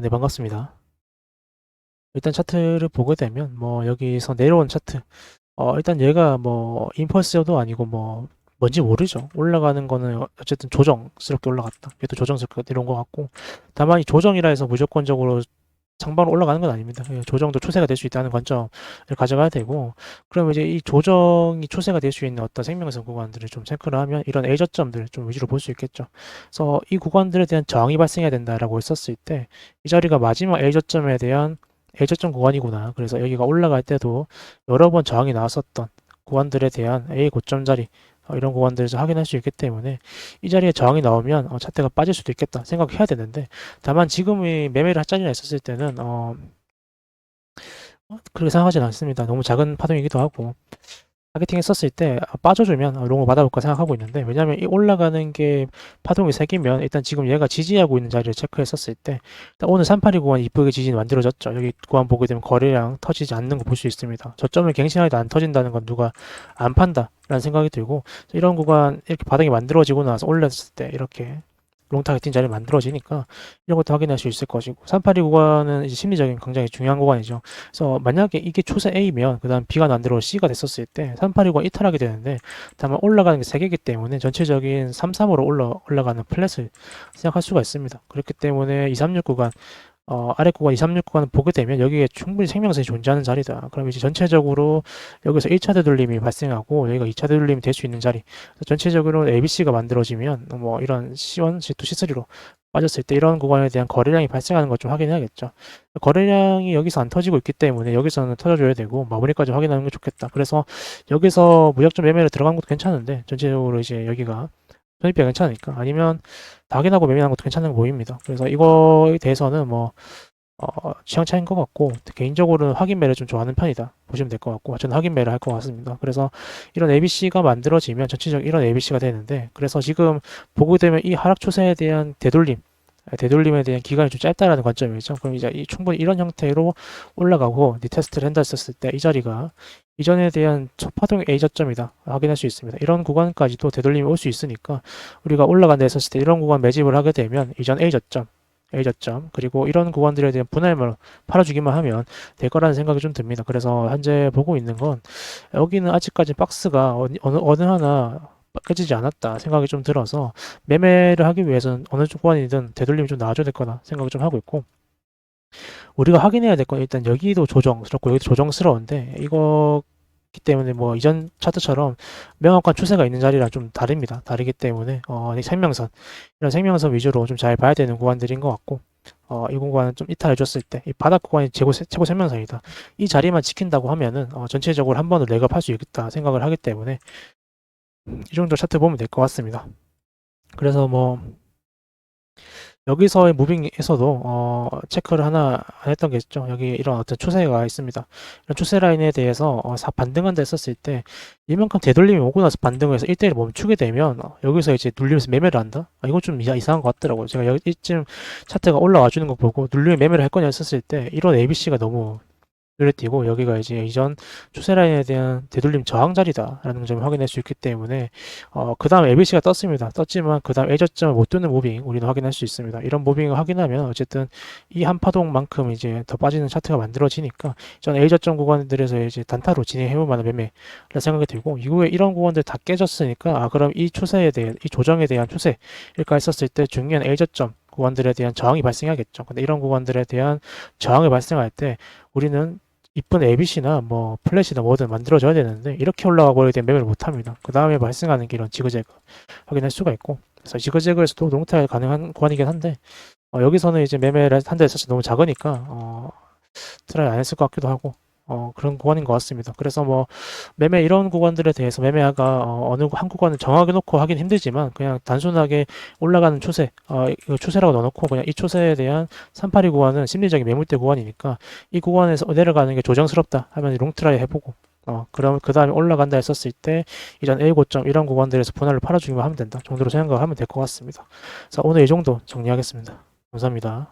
네, 반갑습니다. 일단 차트를 보게 되면, 여기서 내려온 차트. 일단 얘가 임펄스도 아니고, 뭔지 모르죠. 올라가는 거는 어쨌든 조정스럽게 올라갔다. 얘도 조정스럽게 내려온 것 같고. 다만 이 조정이라 해서 무조건적으로 장방으로 올라가는 건 아닙니다. 예, 조정도 추세가 될 수 있다는 관점을 가져가야 되고, 그러면 이제 이 조정이 추세가 될 수 있는 어떤 생명선 구간들을 좀 체크를 하면 이런 A저점들 좀 위주로 볼 수 있겠죠. 그래서 이 구간들에 대한 저항이 발생해야 된다라고 했었을 때, 이 자리가 마지막 A저점에 대한 A저점 구간이구나. 그래서 여기가 올라갈 때도 여러 번 저항이 나왔었던 구간들에 대한 A 고점 자리, 이런 구간들에서 확인할 수 있기 때문에 이 자리에 저항이 나오면 차트가 빠질 수도 있겠다 생각해야 되는데, 다만 지금의 매매를 할 자리가 있었을 때는 그렇게 생각하진 않습니다. 너무 작은 파동이기도 하고 타겟팅 했었을 때 빠져주면 롱을 받아볼까 생각하고 있는데, 왜냐면 이 올라가는 게 파동이 세기면 일단 지금 얘가 지지하고 있는 자리를 체크했었을 때 일단 오늘 382 구간 이쁘게 지진이 만들어졌죠. 여기 구간 보게 되면 거래량 터지지 않는 거 볼 수 있습니다. 저점을 갱신해도 안 터진다는 건 누가 안 판다 라는 생각이 들고, 이런 구간 이렇게 바닥이 만들어지고 나서 올렸을 때 이렇게 롱 타겟팅 자리 만들어지니까 이런 것도 확인할 수 있을 것이고, 382 구간은 이제 심리적인 굉장히 중요한 구간이죠. 그래서 만약에 이게 추세 A면 그 다음 B가 안 들어올 C가 됐었을 때 382 구간 이탈하게 되는데, 다만 올라가는 게 3개이기 때문에 전체적인 3-3으로 올라가는 플랫을 생각할 수가 있습니다. 그렇기 때문에 236 구간 아래 구간 236 구간을 보게 되면 여기에 충분히 생명선이 존재하는 자리다. 그럼 이제 전체적으로 여기서 1차 되돌림이 발생하고 여기가 2차 되돌림이 될 수 있는 자리. 전체적으로 ABC가 만들어지면 이런 C1, C2, C3로 빠졌을 때 이런 구간에 대한 거래량이 발생하는 것 좀 확인해야겠죠. 거래량이 여기서 안 터지고 있기 때문에 여기서는 터져줘야 되고 마무리까지 확인하는 게 좋겠다. 그래서 여기서 무작정 매매를 들어간 것도 괜찮은데, 전체적으로 이제 여기가 편입비가 괜찮으니까, 아니면 낙인하고 매매하는 것도 괜찮은 거 보입니다. 그래서 이거에 대해서는 취향 차이인 것 같고, 개인적으로는 확인 매를 좀 좋아하는 편이다 보시면 될 것 같고, 저는 확인 매를 할 것 같습니다. 그래서 이런 ABC가 만들어지면 전체적 이런 ABC가 되는데, 그래서 지금 보게 되면 이 하락 추세에 대한 되돌림에 대한 기간이 좀 짧다라는 관점이죠. 그럼 이제 충분히 이런 형태로 올라가고 리테스트를 한다 했을 때 이 자리가 이전에 대한 첫파동 A 저점이다 확인할 수 있습니다. 이런 구간까지도 되돌림이 올 수 있으니까 우리가 올라간다 했었을 때 이런 구간 매집을 하게 되면 이전 A 저점 그리고 이런 구간들에 대한 분할만 팔아주기만 하면 될 거라는 생각이 좀 듭니다. 그래서 현재 보고 있는 건 여기는 아직까지 박스가 어느 하나 깨지지 않았다 생각이 좀 들어서, 매매를 하기 위해서는 어느 구간이든 되돌림이 좀 나와줘야 될 거다 생각을 좀 하고 있고, 우리가 확인해야 될 건 일단 여기도 조정스럽고 여기도 조정스러운데, 이거기 때문에 이전 차트처럼 명확한 추세가 있는 자리랑 좀 다릅니다. 다르기 때문에 이 이런 생명선 위주로 좀 잘 봐야 되는 구간들인 것 같고, 이 구간은 좀 이탈해줬을 때 이 바닥 구간이 최고 생명선이다, 이 자리만 지킨다고 하면은 전체적으로 한 번은 렉업할 수 있겠다 생각을 하기 때문에 이 정도 차트 보면 될 것 같습니다. 그래서 여기서의 무빙에서도 체크를 하나 안 했던 게 있죠. 여기 이런 어떤 추세가 있습니다. 이런 추세 라인에 대해서 반등한다 했었을 때 이만큼 되돌림이 오고 나서 반등을 해서 1대1 멈추게 되면 여기서 이제 눌리면서 매매를 한다? 이건 좀 이상한 것 같더라고요. 제가 이쯤 차트가 올라와 주는 거 보고 눌리면 매매를 할 거냐 했었을 때 이런 ABC가 너무 눈에 띄고, 여기가 이제 이전 추세 라인에 대한 되돌림 저항 자리다라는 점을 확인할 수 있기 때문에 그 다음 ABC가 떴습니다. 떴지만 그 다음 A저점을 못 뚫는 무빙 우리는 확인할 수 있습니다. 이런 무빙을 확인하면 어쨌든 이 한 파동만큼 이제 더 빠지는 차트가 만들어지니까 전 A저점 구간들에서 이제 단타로 진행해볼 만한 매매라 생각이 들고, 이후에 이런 구간들 다 깨졌으니까 그럼 이 추세에 대한 이 조정에 대한 추세일까 했었을 때 중요한 A저점 구간들에 대한 저항이 발생하겠죠. 근데 이런 구간들에 대한 저항이 발생할 때 우리는 이쁜 ABC나 플랫이나 뭐든 만들어줘야 되는데, 이렇게 올라가 버리게 되면 매매를 못합니다. 그 다음에 발생하는 게 이런 지그재그 확인할 수가 있고, 그래서 지그재그에서도 롱타일 가능한 구간이긴 한데, 여기서는 이제 매매를 한다 했을 때 너무 작으니까 트라이 안 했을 것 같기도 하고, 그런 구간인 것 같습니다. 그래서 매매 이런 구간들에 대해서 매매가 어느 한 구간을 정하게 놓고 하긴 힘들지만, 그냥 단순하게 올라가는 추세, 이거 추세라고 넣어놓고 그냥 이 추세에 대한 382 구간은 심리적인 매물대 구간이니까 이 구간에서 내려가는 게 조정스럽다 하면 롱트라이 해보고, 그럼 그 다음에 올라간다 했었을 때 이런 A 고점 이런 구간들에서 분할을 팔아주기만 하면 된다 정도로 생각하면 될 것 같습니다. 자, 오늘 이 정도 정리하겠습니다. 감사합니다.